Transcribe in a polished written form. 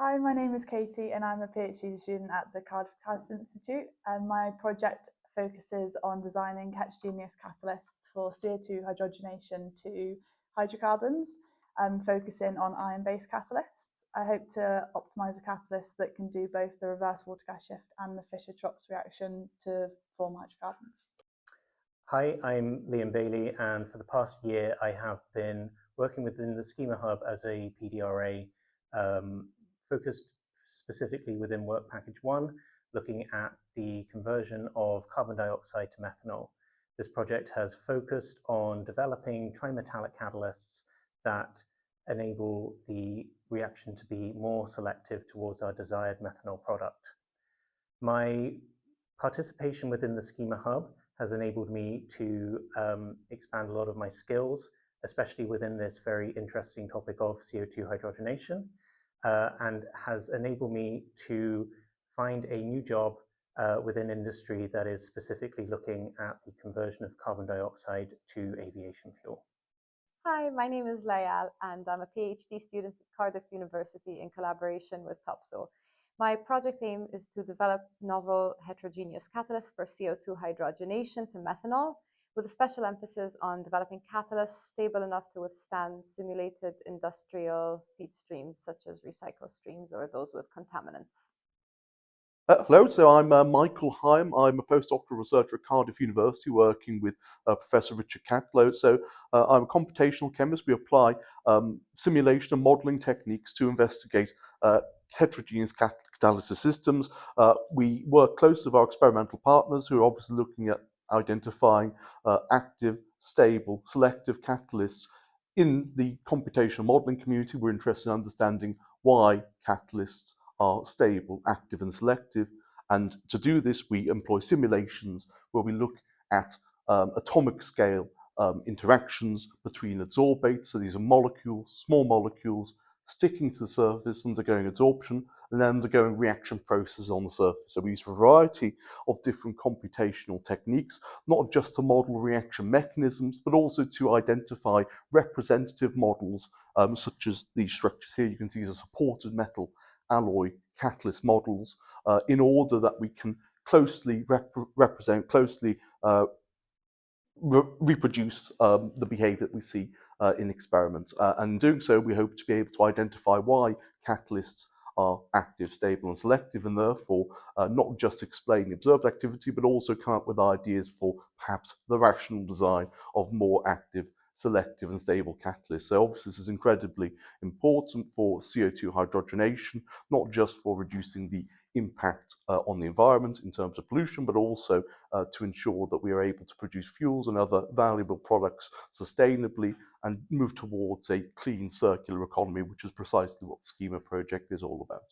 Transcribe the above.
Hi, my name is Katie and I'm a PhD student at the Cardiff Institute, and my project focuses on designing heterogeneous catalysts for CO2 hydrogenation to hydrocarbons, focusing on ion-based catalysts. I hope to optimise a catalyst that can do both the reverse water gas shift and the Fischer-Tropsch reaction to form hydrocarbons. Hi, I'm Liam Bailey, and for the past year I have been working within the SCHEMA Hub as a PDRA, focused specifically within Work Package 1, looking at the conversion of carbon dioxide to methanol. This project has focused on developing trimetallic catalysts that enable the reaction to be more selective towards our desired methanol product. My participation within the SCHEMA Hub has enabled me to expand a lot of my skills, especially within this very interesting topic of CO2 hydrogenation, and has enabled me to find a new job within industry that is specifically looking at the conversion of carbon dioxide to aviation fuel. Hi, my name is Layal and I'm a PhD student at Cardiff University in collaboration with Topso. My project aim is to develop novel heterogeneous catalysts for CO2 hydrogenation to methanol, with a special emphasis on developing catalysts stable enough to withstand simulated industrial feed streams such as recycle streams or those with contaminants. Hello, so I'm Michael Hyam. I'm a postdoctoral researcher at Cardiff University working with Professor Richard Catlow. I'm a computational chemist. We apply simulation and modeling techniques to investigate heterogeneous catalysis systems. We work closely with our experimental partners who are obviously looking at identifying active, stable, selective catalysts. In the computational modeling community, we're interested in understanding why catalysts are stable, active, and selective. And to do this, we employ simulations where we look at atomic scale interactions between adsorbates. So these are molecules, small molecules, sticking to the surface, undergoing adsorption, and then undergoing reaction processes on the surface. So we use a variety of different computational techniques, not just to model reaction mechanisms, but also to identify representative models, such as these structures here. You can see these are supported metal alloy catalyst models, in order that we can closely reproduce the behavior that we see in experiments. And in doing so, we hope to be able to identify why catalysts are active, stable, and selective, and therefore not just explain the observed activity, but also come up with ideas for perhaps the rational design of more active, selective, and stable catalysts. So obviously this is incredibly important for CO2 hydrogenation, not just for reducing the impact on the environment in terms of pollution, but also to ensure that we are able to produce fuels and other valuable products sustainably and move towards a clean circular economy, which is precisely what the SCHEMA project is all about.